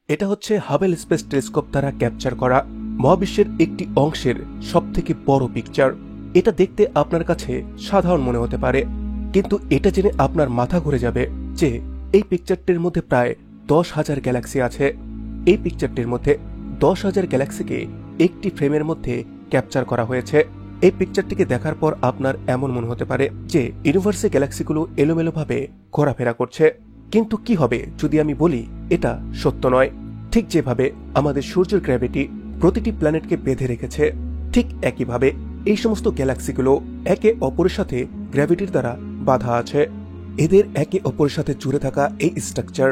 এটা হচ্ছে হাবেল space telescope দ্বারা ক্যাপচার করা মহাবিশ্বের একটি অংশের সবথেকে বড় পিকচার। এটা দেখতে আপনার কাছে সাধারণ মনে হতে পারে, কিন্তু এটা জেনে আপনার মাথা ঘুরে যাবে যে এই পিকচারটির মধ্যে প্রায় 10,000 গ্যালাক্সি আছে। এই পিকচারটির মধ্যে 10,000 গ্যালাক্সিকে একটি ফ্রেমের মধ্যে ক্যাপচার করা হয়েছে। এই পিকচারটিকে দেখার পর আপনার এমন মনে হতে পারে যে ইউনিভার্সে গ্যালাক্সিগুলো এলোমেলোভাবে ঘোরাফেরা করছে। কিন্তু কি হবে যদি আমি বলি এটা সত্য নয়? ঠিক যেভাবে আমাদের সূর্যের গ্র্যাভিটি প্রতিটি প্ল্যানেটকে বেঁধে রেখেছে, ঠিক একইভাবে এই সমস্ত গ্যালাক্সিগুলো একে অপরের সাথে গ্র্যাভিটির দ্বারা বাধা আছে। এদের একে অপরের সাথে জুড়ে থাকা এই স্ট্রাকচার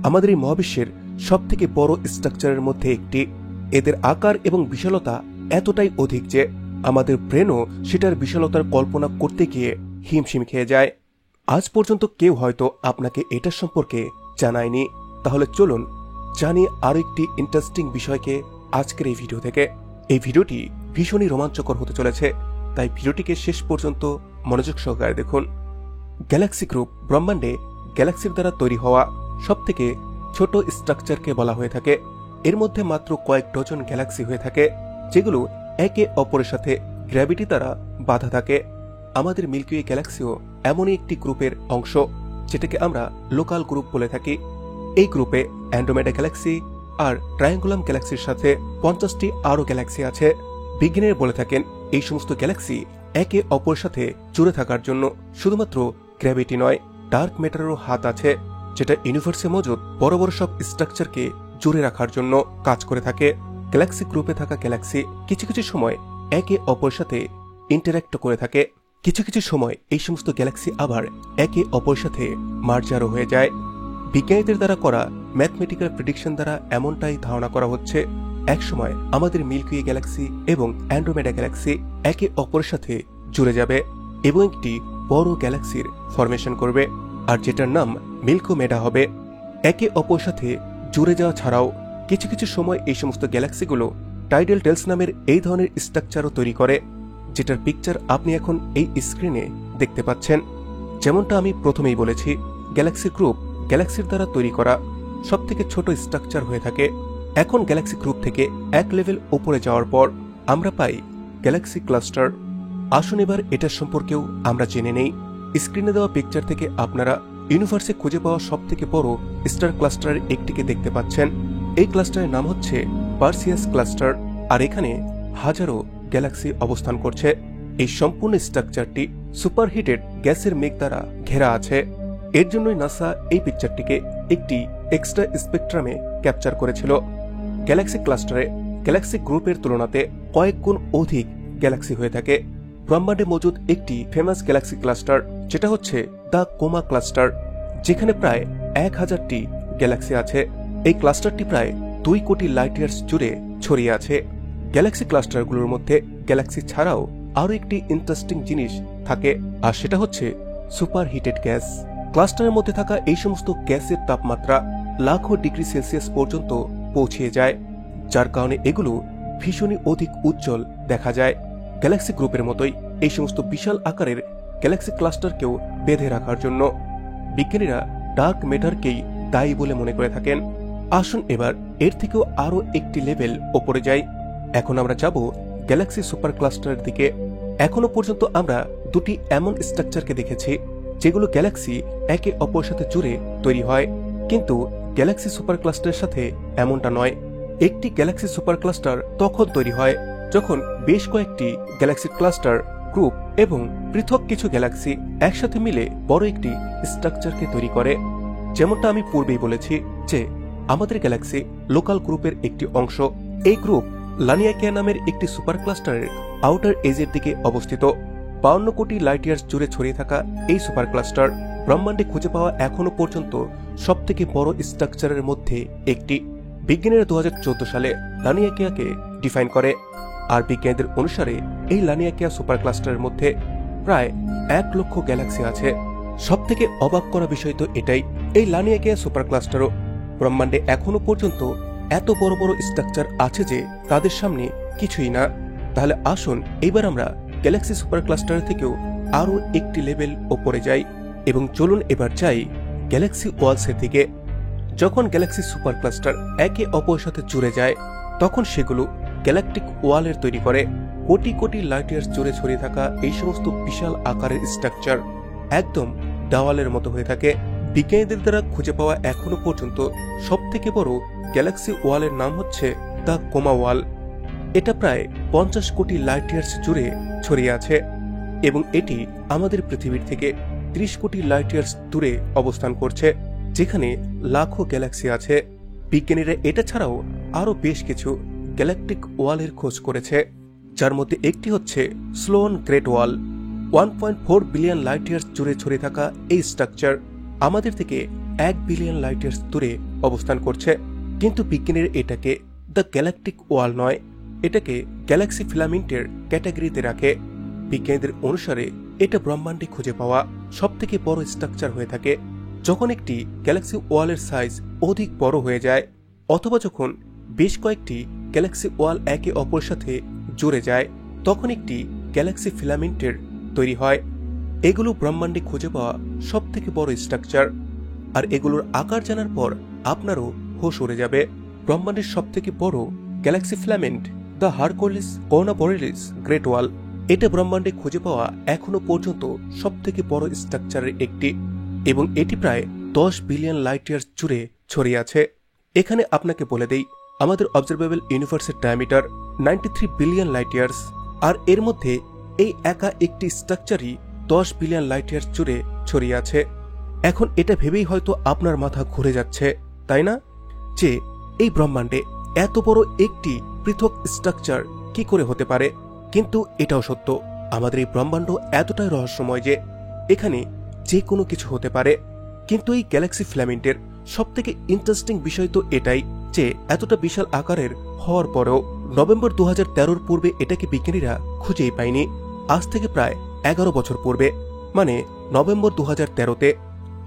আমাদের এই মহাবিশ্বের সবথেকে বড় স্ট্রাকচারের মধ্যে একটি। এদের আকার এবং বিশালতা এতটাই অধিক যে আমাদের ব্রেনও সেটার বিশালতার কল্পনা করতে গিয়ে হিমশিম খেয়ে যায়। আজ পর্যন্ত কেউ হয়তো আপনাকে এটার সম্পর্কে জানায়নি। তাহলে চলুন জানি আরো একটি ইন্টারেস্টিং বিষয়কে আজকের এই ভিডিও থেকে। এই ভিডিওটি ভীষণই রোমাঞ্চকর হতে চলেছে, তাই ভিডিওটিকে শেষ পর্যন্ত মনোযোগ সহকারে দেখুন। গ্যালাক্সি গ্রুপ ব্রহ্মাণ্ডে গ্যালাক্সির দ্বারা তৈরি হওয়া সবথেকে ছোট স্ট্রাকচারকে বলা হয়ে থাকে। এর মধ্যে মাত্র কয়েক ডজন গ্যালাক্সি হয়ে থাকে যেগুলো একে অপরের সাথে গ্র্যাভিটি দ্বারা বাধা থাকে। আমাদের মিল্কি ওয়ে গ্যালাক্সিও এমনই একটি গ্রুপের অংশ যেটাকে আমরা লোকাল গ্রুপ বলে থাকি। এই গ্রুপে অ্যান্ড্রোমেডা গ্যালাক্সি আর ট্রায়াঙ্গুলাম গ্যালাক্সির সাথে 50টি আরও গ্যালাক্সি আছে। বিজ্ঞানীরা বলে থাকেন এই সমস্ত গ্যালাক্সি একে অপরের সাথে জুড়ে থাকার জন্য শুধুমাত্র গ্র্যাভিটি নয়, ডার্ক ম্যাটারেরও হাত আছে, যেটা ইউনিভার্সে মজুদ বড় বড় সব স্ট্রাকচারকে জুড়ে রাখার জন্য কাজ করে থাকে। গ্যালাক্সি গ্রুপে থাকা গ্যালাক্সি কিছু কিছু সময় একে অপরের সাথে ইন্টারঅ্যাক্ট করে থাকে। কিছু কিছু সময় এই সমস্ত গ্যালাক্সি আবার একে অপরের সাথে মার্জারও হয়ে যায়। বিজ্ঞানীদের দ্বারা করা ম্যাথমেটিক্যাল প্রেডিকশন দ্বারা এমনটাই ধারণা করা হচ্ছে একসময় আমাদের মিল্কি ওয়ে গ্যালাক্সি এবং অ্যান্ড্রোমেডা গ্যালাক্সি একে অপরের সাথে জুড়ে যাবে এবং একটি বড় গ্যালাক্সির ফরমেশন করবে, আর যেটার নাম মিল্কোমেডা হবে। একে অপরের সাথে জুড়ে যাওয়া ছাড়াও কিছু কিছু সময় এই সমস্ত গ্যালাক্সিগুলো টাইডাল টেলস নামের এই ধরনের স্ট্রাকচারও তৈরি করে, যেটার পিকচার আপনি এখন এই স্ক্রিনে দেখতে পাচ্ছেন। যেমনটা আমি প্রথমেই বলেছি, গ্যালাক্সি গ্রুপ গ্যালাক্সির দ্বারা তৈরি করা সবথেকে ছোট স্ট্রাকচার হয়ে থাকে। এখন গ্যালাক্সি গ্রুপ থেকে এক লেভেল উপরে যাওয়ার পর আমরা পাই গ্যালাক্সি ক্লাস্টার। আসুন এবার এটার সম্পর্কেও আমরা জেনে নেই। স্ক্রিনে দেওয়া পিকচার থেকে আপনারা ইউনিভার্সে খুঁজে পাওয়া সবথেকে বড় স্টার ক্লাস্টারের একটিকে দেখতে পাচ্ছেন। এই ক্লাস্টারের নাম হচ্ছে পারসিয়াস ক্লাস্টার, আর এখানে হাজারো গ্যালাক্সি অবস্থান করছে। এই সম্পূর্ণ স্ট্রাকচারটি সুপারহিটেড গ্যাসের মেঘ দ্বারা ঘেরা আছে। এর জন্যই নাসা এই পিকচারটিকে একটি এক্সট্রা স্পেকট্রামে ক্যাপচার করেছিল। গ্যালাক্সি ক্লাস্টারে গ্যালাক্সি গ্রুপের তুলনাতে কয়েক গুণ অধিক গ্যালাক্সি হয়ে থাকে। ব্রহ্মাণ্ডে মজুদ একটি ফেমাস গ্যালাক্সি ক্লাস্টার যেটা হচ্ছে দ্য কোমা ক্লাস্টার, যেখানে প্রায় 1000টি গ্যালাক্সি আছে। এই ক্লাস্টারটি প্রায় 2 কোটি লাইট ইয়ার্স জুড়ে ছড়িয়ে আছে। গ্যালাক্সি ক্লাস্টারগুলোর মধ্যে গ্যালাক্সি ছাড়াও আরও একটি ইন্টারেস্টিং জিনিস থাকে, আর সেটা হচ্ছে সুপার হিটেড গ্যাস। ক্লাস্টারের মধ্যে থাকা এই সমস্ত গ্যাসের তাপমাত্রা লাখো ডিগ্রি সেলসিয়াস পর্যন্ত পৌঁছে যায়, যার কারণে এগুলো ভীষণই অধিক উজ্জ্বল দেখা যায়। গ্যালাক্সি গ্রুপের মতোই এই সমস্ত বিশাল আকারের গ্যালাক্সি ক্লাস্টারকেও বেঁধে রাখার জন্য বিজ্ঞানীরা ডার্ক ম্যাটারকেই দায়ী বলে মনে করে থাকেন। আসুন এবার এর থেকেও আরও একটি লেভেল ওপরে যাই। এখন আমরা যাব গ্যালাক্সি সুপার ক্লাস্টারের দিকে। এখনো পর্যন্ত আমরা দুটি এমন স্ট্রাকচারকে দেখেছি যেগুলো গ্যালাক্সি একে অপরের সাথে জুড়ে তৈরি হয়, কিন্তু গ্যালাক্সি সুপার ক্লাস্টারের সাথে এমনটা নয়। একটি গ্যালাক্সি সুপার ক্লাস্টার তখন তৈরি হয় যখন বেশ কয়েকটি গ্যালাক্সি ক্লাস্টার গ্রুপ এবং পৃথক কিছু গ্যালাক্সি একসাথে মিলে বড় একটি স্ট্রাকচারকে তৈরি করে। যেমনটা আমি পূর্বেই বলেছি যে আমাদের গ্যালাক্সি লোকাল গ্রুপের একটি অংশ। এই গ্রুপ লানিয়াকিয়া নামের একটি সুপার ক্লাস্টারের আউটার এজের দিকে অবস্থিত। 52 কোটি লাইট ইয়ার্স জুড়ে ছড়িয়ে থাকা এই সুপার ক্লাস্টার ব্রহ্মাণ্ডে খুঁজে পাওয়া এখনো পর্যন্ত সবথেকে বড় স্ট্রাকচারের মধ্যে একটি। বিজ্ঞানীরা 2014 সালে লানিয়াকিয়াকে ডিফাইন করে, আর বিজ্ঞানীদের অনুসারে এই লানিয়াকিয়া সুপার ক্লাস্টারের মধ্যে প্রায় 1 লক্ষ গ্যালাক্সি আছে। সবথেকে অবাক করা বিষয় তো এটাই, এই লানিয়াকিয়া সুপার ক্লাস্টারও ব্রহ্মাণ্ডে এখনো পর্যন্ত এত বড় বড় স্ট্রাকচার আছে যে তাদের সামনে কিছুই না। তাহলে আসুন এইবার আমরা গ্যালাক্সি সুপার ক্লাস্টার থেকেও আরও একটি লেভেল ওপরে যাই এবং চলুন এবার যাই গ্যালাক্সি ওয়ালসের দিকে। যখন গ্যালাক্সি সুপার ক্লাস্টার একে অপরের সাথে জুড়ে যায় তখন সেগুলো গ্যালাকটিক ওয়ালের তৈরি করে। কোটি কোটি লাইট ইয়ার্স জুড়ে ছড়িয়ে থাকা এই সমস্ত বিশাল আকারের স্ট্রাকচার একদম দেওয়ালের মতো হয়ে থাকে। বিজ্ঞানীদের দ্বারা খুঁজে পাওয়া এখনো পর্যন্ত সবথেকে বড় গ্যালাক্সি ওয়ালের নাম হচ্ছে দ্য কোমা ওয়াল। এটা প্রায় 50 কোটি লাইট ইয়ার্স জুড়ে ছড়িয়ে আছে এবং এটি আমাদের পৃথিবীর থেকে 30 কোটি লাইট ইয়ার্স দূরে অবস্থান করছে, যেখানে লাখো গ্যালাক্সি আছে। বিজ্ঞানীরা এটা ছাড়াও আরো বেশ কিছু গ্যালাকটিক ওয়ালের খোঁজ করেছে, যার মধ্যে একটি হচ্ছে স্লোন গ্রেট ওয়াল। 1.4 বিলিয়ন লাইট ইয়ার্স জুড়ে ছড়িয়ে থাকা এই স্ট্রাকচার আমাদের থেকে 1 বিলিয়ন লাইট ইয়ার্স দূরে অবস্থান করছে। কিন্তু বিজ্ঞানীরা এটাকে দ্য গ্যালাকটিক ওয়াল নয়, এটাকে গ্যালাক্সি ফিলামেন্টের ক্যাটাগরিতে রাখে। বিজ্ঞানীদের অনুসারে এটা ব্রহ্মাণ্ডে খুঁজে পাওয়া সবথেকে বড় স্ট্রাকচার হয়ে থাকে যখন একটি গ্যালাক্সি ওয়ালের সাইজ অধিক বড় হয়ে যায়, অথবা যখন বেশ কয়েকটি গ্যালাক্সি ওয়াল একে অপরের সাথে জুড়ে যায়, তখন একটি গ্যালাক্সি ফিলামেন্টের তৈরি হয়। এগুলো ব্রহ্মাণ্ডে খুঁজে পাওয়া সবথেকে বড় স্ট্রাকচার, আর এগুলোর আকার জানার পর আপনারও হোশ উড়ে যাবে। ব্রহ্মাণ্ডের সবথেকে বড় galaxy filament the Hercules Corona Borealis great wall. এটা ব্রহ্মাণ্ডে খুঁজে পাওয়া এখনো পর্যন্ত সবথেকে বড় স্ট্রাকচারের একটি, এবং এটি প্রায় 10 বিলিয়ন লাইট ইয়ার্স জুড়ে ছড়িয়ে আছে। এখানে আপনাকে বলে দেই, আমাদের অবজারভেবল ইউনিভার্সের ডায়ামিটার 93 বিলিয়ন লাইট ইয়ার্স, আর এর মধ্যে এই একা একটি স্ট্রাকচারই 10 বিলিয়ন লাইট ইয়ার্স জুড়ে ছড়িয়ে আছে। এখন এটা ভেবেই হয়তো আপনার মাথা ঘুরে যাচ্ছে, তাই না, যে এই ব্রহ্মাণ্ডে এত বড় একটি পৃথক স্ট্রাকচার কি করে হতে পারে? কিন্তু এটাও সত্য, আমাদের এই ব্রহ্মাণ্ড এতটাই রহস্যময় যে এখানে যে কোনো কিছু হতে পারে। কিন্তু এই গ্যালাক্সি ফিলামেন্টের সবথেকে ইন্টারেস্টিং বিষয় তো এটাই যে এতটা বিশাল আকারের হওয়ার পরেও নভেম্বর 2013 পূর্বে এটাকে বিজ্ঞানীরা খুঁজেই পায়নি। আজ থেকে প্রায় 11 বছর পূর্বে, মানে নভেম্বর 2013-তে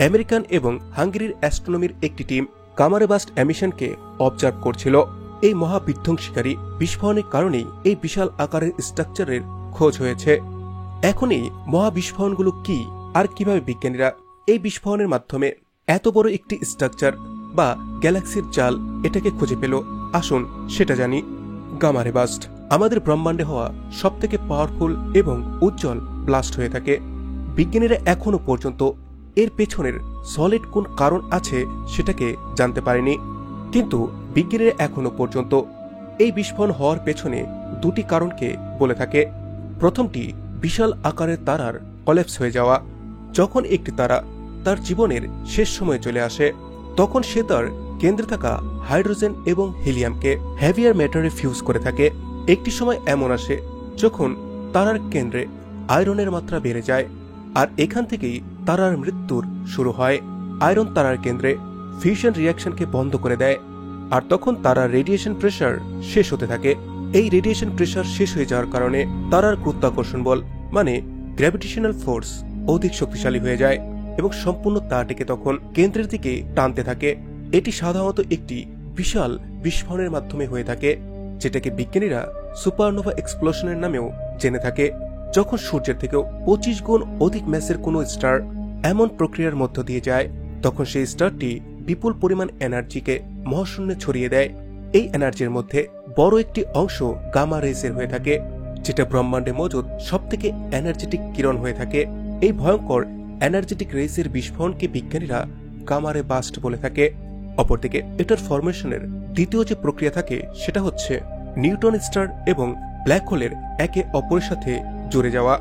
আমেরিকান এবং হাঙ্গেরির অ্যাস্ট্রোনমির একটি টিম গামা-রে বার্স্ট এমিশনকে অবজার্ভ করছিল। এই মহাবিধ্বংসীকারী বিস্ফোরণের কারণেই এই বিশাল আকারের স্ট্রাকচারের খোঁজ হয়েছে। এখন এই মহাবিস্ফোরণগুলো কি, আর কিভাবে বিজ্ঞানীরা এই বিস্ফোরণের মাধ্যমে এত বড় একটি স্ট্রাকচার বা গ্যালাক্সির জাল এটাকে খুঁজে পেল, আসুন সেটা জানি। গামা-রে বার্স্ট আমাদের ব্রহ্মাণ্ডে হওয়া সবথেকে পাওয়ারফুল এবং উজ্জ্বল ব্লাস্ট হয়ে থাকে। বিজ্ঞানীরা এখনো পর্যন্ত এর পেছনের সলিড কোন কারণ আছে সেটাকে জানতে পারেনি, কিন্তু বিজ্ঞানীরা এখনো পর্যন্ত এই বিস্ফোরণ হওয়ার পেছনে দুটি কারণকে বলে থাকে। প্রথমটি বিশাল আকারের তারার কলেপস হয়ে যাওয়া। যখন একটি তারা তার জীবনের শেষ সময়ে চলে আসে, তখন সে তার কেন্দ্রে থাকা হাইড্রোজেন এবং হিলিয়ামকে হেভিয়ার ম্যাটারে ফিউজ করে থাকে। একটি সময় এমন আসে যখন তারার কেন্দ্রে আয়রনের মাত্রা বেড়ে যায়, আর এখান থেকেই তারার মৃত্যুর শুরু হয়। আয়রন তারার কেন্দ্রে ফিউশন রিয়াকশনকে বন্ধ করে দেয়, আর তখন তারার রেডিয়েশন প্রেসার শেষ হতে থাকে। এই রেডিয়েশন প্রেসার শেষ হয়ে যাওয়ার কারণে তারার গুরুত্বাকর্ষণ বল মানে গ্র্যাভিটেশনাল ফোর্স অধিক শক্তিশালী হয়ে যায় এবং সম্পূর্ণ তারাটিকে তখন কেন্দ্রের দিকে টানতে থাকে। এটি সাধারণত একটি বিশাল বিস্ফোরণের মাধ্যমে হয়ে থাকে, যেটাকে বিজ্ঞানীরা সুপারনোভা এক্সপ্লোশনের নামেও জেনে থাকে। যখন সূর্যের থেকেও 25 গুণ অধিক ম্যাসের কোনো স্টার এমন প্রক্রিয়ার মধ্য দিয়ে যায়, তখন সেই স্টারটি বিপুল পরিমাণ এনার্জিকে মহাশূন্যে ছড়িয়ে দেয়। এই এনার্জির মধ্যে বড় একটি অংশ গামা রেসের হয়ে থাকে, যেটা ব্রহ্মাণ্ডে মজুদ সবথেকে এনার্জেটিক কিরণ হয়ে থাকে। এই ভয়ঙ্কর এনার্জেটিক রেসের বিস্ফোরণকে বিজ্ঞানীরা গামা-রে বার্স্ট বলে থাকে। অপরদিকে এটার ফরমেশনের দ্বিতীয় যে প্রক্রিয়া থাকে সেটা হচ্ছে নিউট্রন স্টার এবং ব্ল্যাক হোলের একে অপরের সাথে জুড়ে যাওয়া।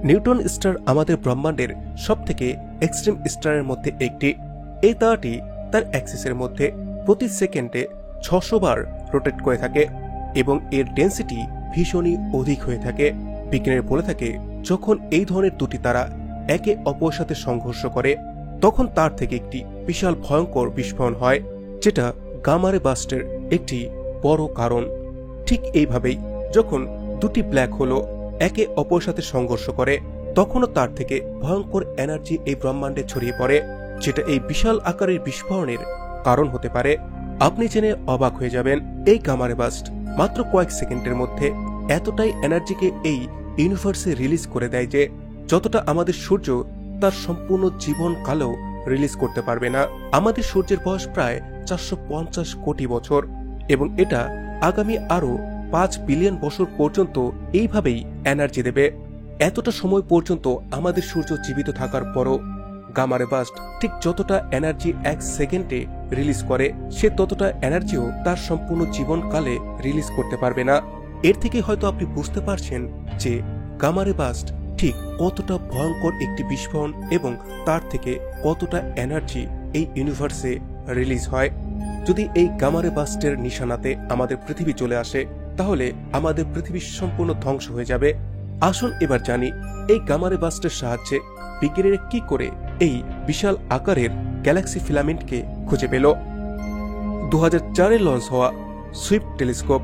নিউট্রন স্টার আমাদের ব্রহ্মাণ্ডের সবথেকে এক্সট্রিম স্টারের মধ্যে একটি। এই তারাটি তার অ্যাক্সিসের মধ্যে প্রতি সেকেন্ডে 600 বার রোটেট করে থাকে এবং এর ডেন্সিটি ভীষণই অধিক হয়ে থাকে। বিজ্ঞানীরা বলে থাকে, যখন এই ধরনের দুটি তারা একে অপরের সাথে সংঘর্ষ করে, তখন তার থেকে একটি বিশাল ভয়ঙ্কর বিস্ফোরণ হয়, যেটা গামা-রে বার্স্টের একটি বড় কারণ। ঠিক এইভাবেই যখন দুটি ব্ল্যাক হোলও একে অপরের সাথে সংঘর্ষ করে, তখনও তার থেকে ভয়ঙ্কর এনার্জি এই ব্রহ্মাণ্ডে ছড়িয়ে পড়ে, যেটা এই বিশাল আকারের বিস্ফোরণের কারণ হতে পারে। আপনি জেনে অবাক হয়ে যাবেন, এই গামা-রে বার্স্ট মাত্র কয়েক সেকেন্ডের মধ্যে এতটাই এনার্জিকে এই ইউনিভার্সে রিলিজ করে দেয় যে যতটা আমাদের সূর্য তার সম্পূর্ণ জীবনকালেও রিলিজ করতে পারবে না। আমাদের সূর্যের বয়স প্রায় 450 কোটি বছর এবং এটা আগামী আরো 5 বিলিয়ন বছর পর্যন্ত এইভাবেই এনার্জি দেবে। এতটা সময় পর্যন্ত আমাদের সূর্য জীবিত থাকার পরও গামা রে বার্স্ট ঠিক যতটা এনার্জি 1 সেকেন্ডে রিলিজ করে, সে ততটা এনার্জিও তার সম্পূর্ণ জীবনকালে রিলিজ করতে পারবে না। এর থেকে হয়তো আপনি বুঝতে পারছেন যে গামা রে বার্স্ট ঠিক কতটা ভয়ঙ্কর একটি বিস্ফোরণ এবং তার থেকে কতটা এনার্জি এই ইউনিভার্সে রিলিজ হয়। যদি এই গামা রে বার্স্টের নিশানাতে আমাদের পৃথিবী চলে আসে তাহলে আমাদের পৃথিবী সম্পূর্ণ ধ্বংস হয়ে যাবে। আসুন এবার জানি এই গামা রে বার্স্টের সাহায্যে বিজ্ঞানীরা কি করে এই বিশাল আকারের গ্যালাক্সি ফিলামেন্টকে খুঁজে পেল। 2004-এ লঞ্চ হওয়া সুইফট টেলিস্কোপ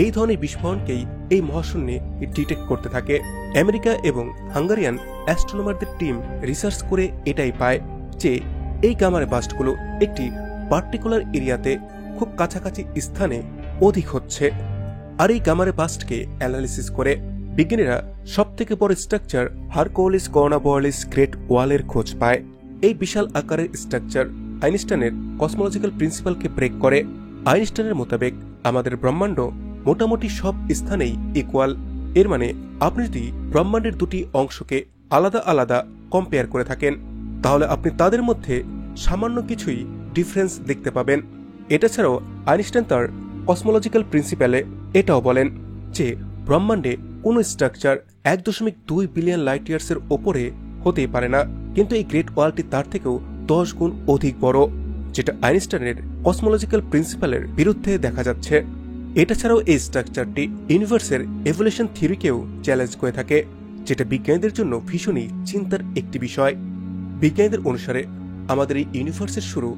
এই ধরনের বিস্ফোরণকেই এই মহাশূন্যে ডিটেক্ট করতে থাকে। আমেরিকা এবং হাঙ্গারিয়ান অ্যাস্ট্রোনমারদের টিম রিসার্চ করে এটাই পায় যে এই গামা রে বার্স্টগুলো একটি পার্টিকুলার এরিয়াতে খুব কাছাকাছি স্থানে অধিক হচ্ছে। আর এই গামা রে বার্স্টকে অ্যানালিসিস করে বিজ্ঞানীরা সবথেকে বড় স্ট্রাকচার হারকোলিস করোনাবর্যালিস গ্রেট ওয়ালের খোঁজ পায়। এই বিশাল আকারের স্ট্রাকচার আইনস্টাইনের কসমোলজিক্যাল প্রিন্সিপালকে ব্রেক করে। আইনস্টাইনের মোতাবেক আমাদের ব্রহ্মাণ্ড মোটামুটি সব স্থানেই ইকুয়াল। এর মানে আপনি যদি ব্রহ্মাণ্ডের দুটি অংশকে আলাদা আলাদা কম্পেয়ার করে থাকেন তাহলে আপনি তাদের মধ্যে সামান্য কিছুই ডিফারেন্স দেখতে পাবেন। এটা ছাড়াও আইনস্টাইন তার কসমোলজিক্যাল প্রিন্সিপালে এটাও বলেন যে ব্রহ্মাণ্ডে কোনো স্ট্রাকচার 1.2 বিলিয়ন লাইট ইয়ার্সের ওপরে হতেই পারে না, কিন্তু এই গ্রেট ওয়ালটি তার থেকেও 10 গুণ অধিক বড়, যেটা আইনস্টাইনের কসমোলজিক্যাল প্রিন্সিপালের বিরুদ্ধে দেখা যাচ্ছে। এটা ছাড়াও এই স্ট্রাকচারটি ইউনিভার্সের এভলিউশন থিওরিকেও চ্যালেঞ্জ করে থাকে, যেটা বিজ্ঞানীদের জন্য ভীষণই চিন্তার একটি বিষয়। বিজ্ঞানীদের অনুসারে আমাদের এই ইউনিভার্সের শুরু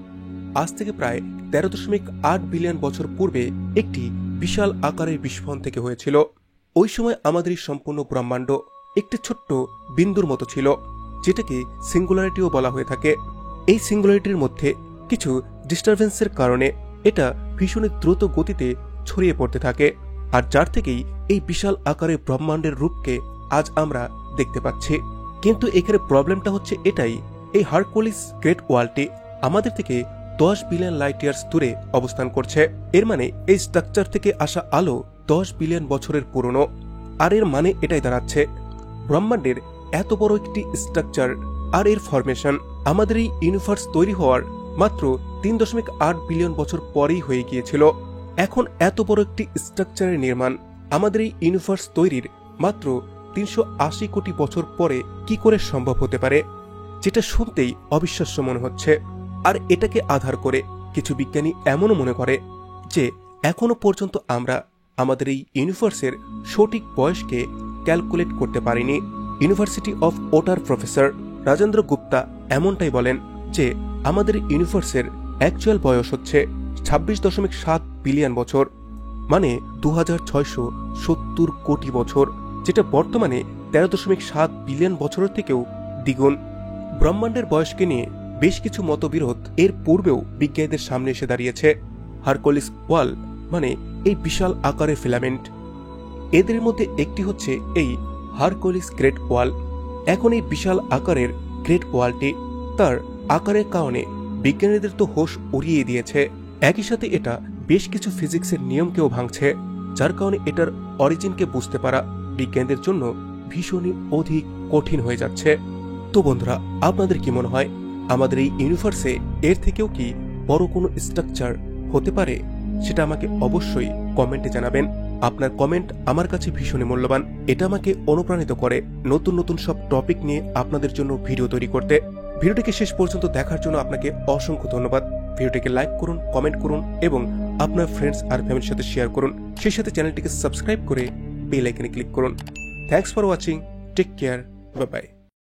আজ থেকে প্রায় 13.8 বিলিয়ন বছর পূর্বে একটি বিশাল আকারের বিস্ফোরণ থেকে হয়েছিল। ওই সময় আমাদের এই সম্পূর্ণ ব্রহ্মাণ্ড একটি ছোট্ট বিন্দুর মতো ছিল, যেটাকে সিঙ্গুলারিটিও বলা হয়ে থাকে। এই সিঙ্গুলারিটির মধ্যে কিছু ডিস্টারবেন্সের কারণে এটা ভীষণ দ্রুত গতিতে ছড়িয়ে পড়তে থাকে, আর যার থেকেই এই বিশাল আকারের ব্রহ্মাণ্ডের রূপকে আজ আমরা দেখতে পাচ্ছি। কিন্তু এখানে প্রবলেমটা হচ্ছে এটাই, এই হারকোলিস গ্রেট ওয়ালটি আমাদের থেকে 10 বিলিয়ন লাইট ইয়ার্স দূরে অবস্থান করছে। এর মানে এই স্ট্রাকচার থেকে আসা আলো 10 বিলিয়ন বছরের পুরনো। আর এর মানে এটাই দাঁড়াচ্ছে ব্রহ্মাণ্ডের এত বড় একটি স্ট্রাকচার আর এর ফরমেশন আমাদের এই ইউনিভার্স তৈরি হওয়ার মাত্র 3.8 বিলিয়ন বছর পরেই হয়ে গিয়েছিল। এখন এত বড় একটি স্ট্রাকচারের নির্মাণ আমাদের এই ইউনিভার্স তৈরির মাত্র 380 কোটি বছর পরে কি করে সম্ভব হতে পারে, যেটা শুনতেই অবিশ্বাস্য মনে হচ্ছে। আর এটাকে আধার করে কিছু বিজ্ঞানী এমনও মনে করে যে এখনো পর্যন্ত আমরা আমাদের এই ইউনিভার্সের সঠিক বয়সকে ক্যালকুলেট করতে পারিনি। ইউনিভার্সিটি অফ ওটার প্রফেসর রাজেন্দ্র গুপ্তা এমনটাই বলেন যে আমাদের ইউনিভার্সের অ্যাকচুয়াল বয়স হচ্ছে 26.7 বিলিয়ন বছর, মানে 2670 কোটি বছর, যেটা বর্তমানে 13.7 বিলিয়ন বছরের থেকেও দ্বিগুণ। ব্রহ্মাণ্ডের বয়সকে নিয়ে বেশ কিছু মতবিরোধ এর পূর্বেও বিজ্ঞানীদের সামনে এসে দাঁড়িয়েছে। হারকোলিস ওয়াল মানে এই বিশাল আকারের ফিলামেন্ট, এদের মধ্যে একটি হচ্ছে এই হারকোলিস গ্রেট ওয়াল। এখন এই বিশাল আকারের গ্রেট ওয়ালটি তার আকারের কারণে বিজ্ঞানীদের তো হোশ উড়িয়ে দিয়েছে, একই সাথে এটা বেশ কিছু ফিজিক্সের নিয়মকেও ভাঙছে, যার কারণে এটার অরিজিনকে বুঝতে পারা বিজ্ঞানীদের জন্য ভীষণই অধিক কঠিন হয়ে যাচ্ছে। তো বন্ধুরা, আপনাদের কি মনে হয় আমাদের এই ইউনিভার্সে এর থেকেও কি বড় কোনো স্ট্রাকচার হতে পারে? সেটা আমাকে অবশ্যই কমেন্টে জানাবেন। আপনার কমেন্ট আমার কাছে ভীষণই মূল্যবান, এটা আমাকে অনুপ্রাণিত করে নতুন নতুন সব টপিক নিয়ে আপনাদের জন্য ভিডিও তৈরি করতে। ভিডিওটিকে শেষ পর্যন্ত দেখার জন্য আপনাকে অসংখ্য ধন্যবাদ। ভিডিওটিকে লাইক করুন, কমেন্ট করুন এবং আপনার ফ্রেন্ডস আর ফ্যামিলির সাথে শেয়ার করুন। সেই সাথে চ্যানেলটিকে সাবস্ক্রাইব করে বেল আইকনে ক্লিক করুন। Thanks for watching, take care, bye by.